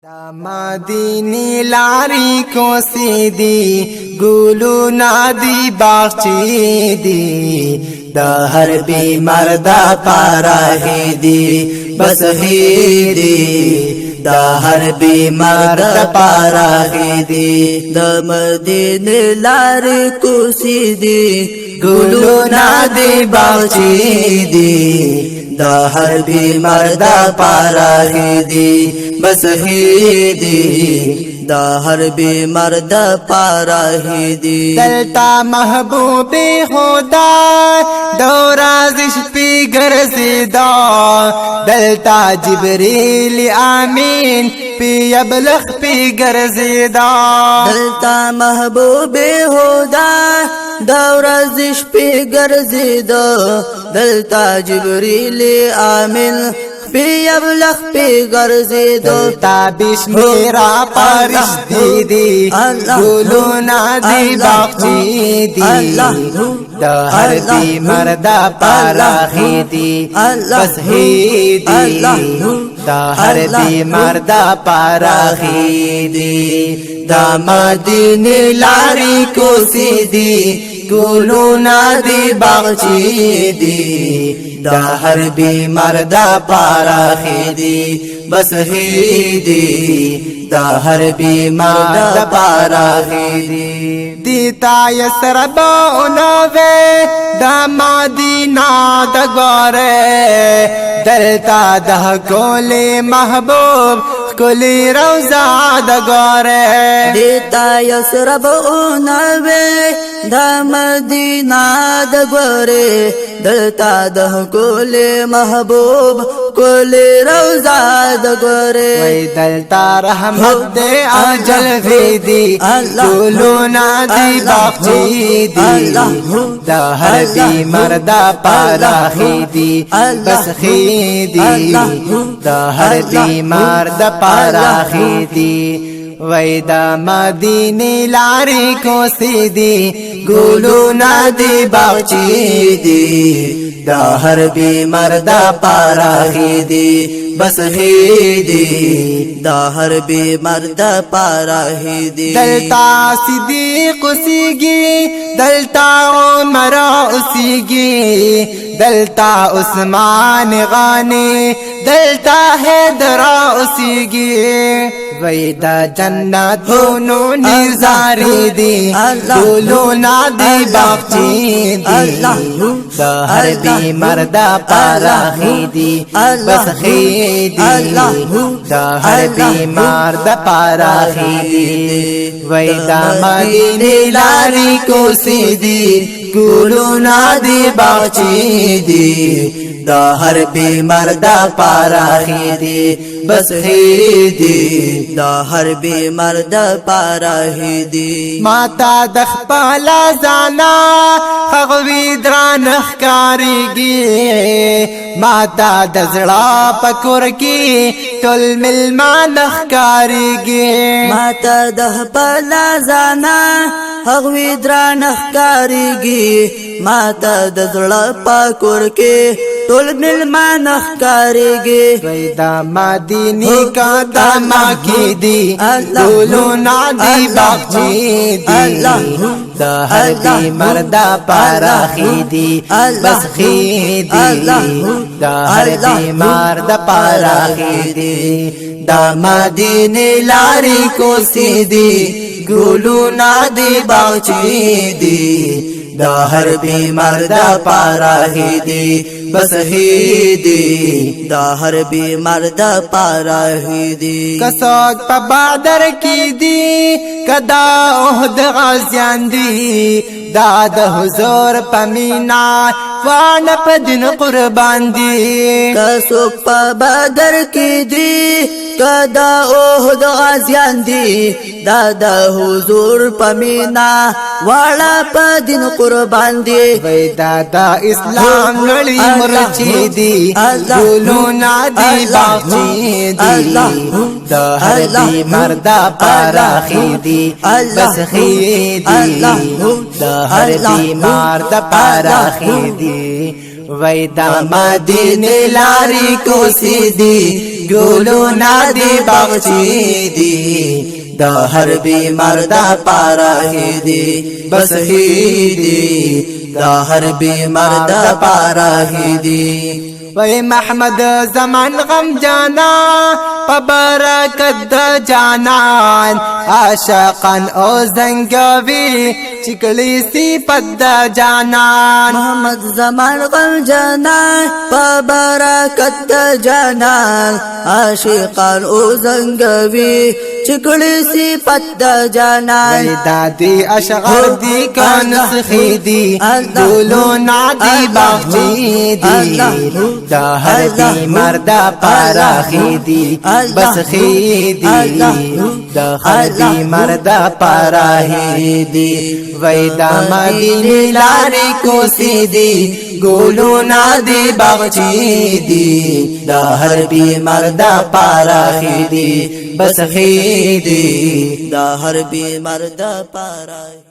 دا مدینی لاری کو سیدی گلو نادی باغچی دی دا ہر بیمار دا پارا دی بس ہی دی دا ہر بیمار دا پارا دی دا مدینی لاری کو سیدی گلو نادی باغچی دی دا ہر بیمار دا پارا دی بس ہی دی دا ہر بیمار دا پارا ہی دی دلتا محبوب خدا دورازش پی گرزیدا دلتا جبریل آمین پی ابلغ پی گرزیدا دلتا محبوب خدا دورازش پی گرزیدا دلتا جبریل آمین پی ابلغ پی گرزیدو دلتا بشمیرا پارش دی گلو نادی باغچی دی دا ہر بیمار دا پارا دی بس ہی دی دا ہر بیمار دا پارا دی دا مدینی لاری کو سیدی گلو نادی باغچی دی دا ہر بیمار دا پارا دی بس ہی دی دا ہر بیمار دا پارا دی دیتا یسرب اونوے دا مدینہ دا گوارے دلتا دا کولی محبوب کولی روزہ دا گوارے دیتا یسرب اونوے دا مدینہ دا گوارے دلتا دا کولی محبوب کولی روزہ دا گوارے وی دلتا رحمت دے آجل فیدی گلو نادی باغچی دی دا ہر بیمار دا پارا خیدی بس خیدی دا ہر بیمار دا پارا خیدی وی دا مدینی لاری کو سیدی گلو نادی باغچی دی دا ہر بیمار دا پارا خیدی بس ہی دی دا ہر بیمار دا پارا ہی دی دلتا صدیق سیگی دلتا عمر سیگی دلتا عثمان غانی دلتا حیدر سیگی وی دا جنت دونو نظاری دی گلو نادی باغچی دی دا ہر بیمار دا پارا دی بس خی دا ہر بیمار دا پارا دی وی دا مدینی لاری کو سیدی گلو نادی باغچی دی دا ہر بیمار دا پارا دی بس ہی دی دا ہر بیمار دا پارا ہی دی ماتا دخ پالا زانا خغوی دران اخکاری گی ماتا دزڑا پکور کی تل ملمان اخکاری گی ماتا دہ پالا زانا خغوی دران اخکاری گی ماتا دزڑا پکور کے تل ملمان اخکاری گی ویدا مدینی کا داما کی دی گلو نادی باغچی دی دا ہر بیمار دا پارا خیدی بس خیدی دا ہر بیمار دا پارا خیدی دا مدینی لاری کو سیدی گلو نادی باغچی دی دا ہر بیمار دا پارا دی بس ہی دی دا ہر بیمار دا پارا ہی دی کسوک پا بادر کی دی کدا احد غازیان دی داد حضور پا مینا وان پا دن قربان دی کسوک پا بادر کی دی کدا احد غازیان دی دادا حضور پا مینا والا پا دن قربان دی وی دادا اسلام لڑی مرچی دی گلو نادی باغچی دی دا ہر بیمار دا پارا خیدی بس خیدی دا ہر بیمار دا پارا خیدی وای دا مدینه لاری کوسی دی ګلونه دی باغچې دی دا هر بیمار دا پاره دی بس دی دا هر بیمار دا پاره دی وای محمد زمان غم جانا پبرکت د جانان عاشقان او زنګوي چکلی صفت د جانان محمد زمان غم جانان پبرکت د جانان عاشقان او زنګوي چکلی صفت د جانان وای دادی اشغر دی کان سخیدی دولو نادی باغچې دی دا هر بیمار دا پاره دی بس خیدی دا هر بیمار دا پاره دی وای دا مدینه لارې کوسی دی ګلونه دی باغچې دی دا هر بیمار دا پاره دی بس خیدی دا هر بیمار دا پاره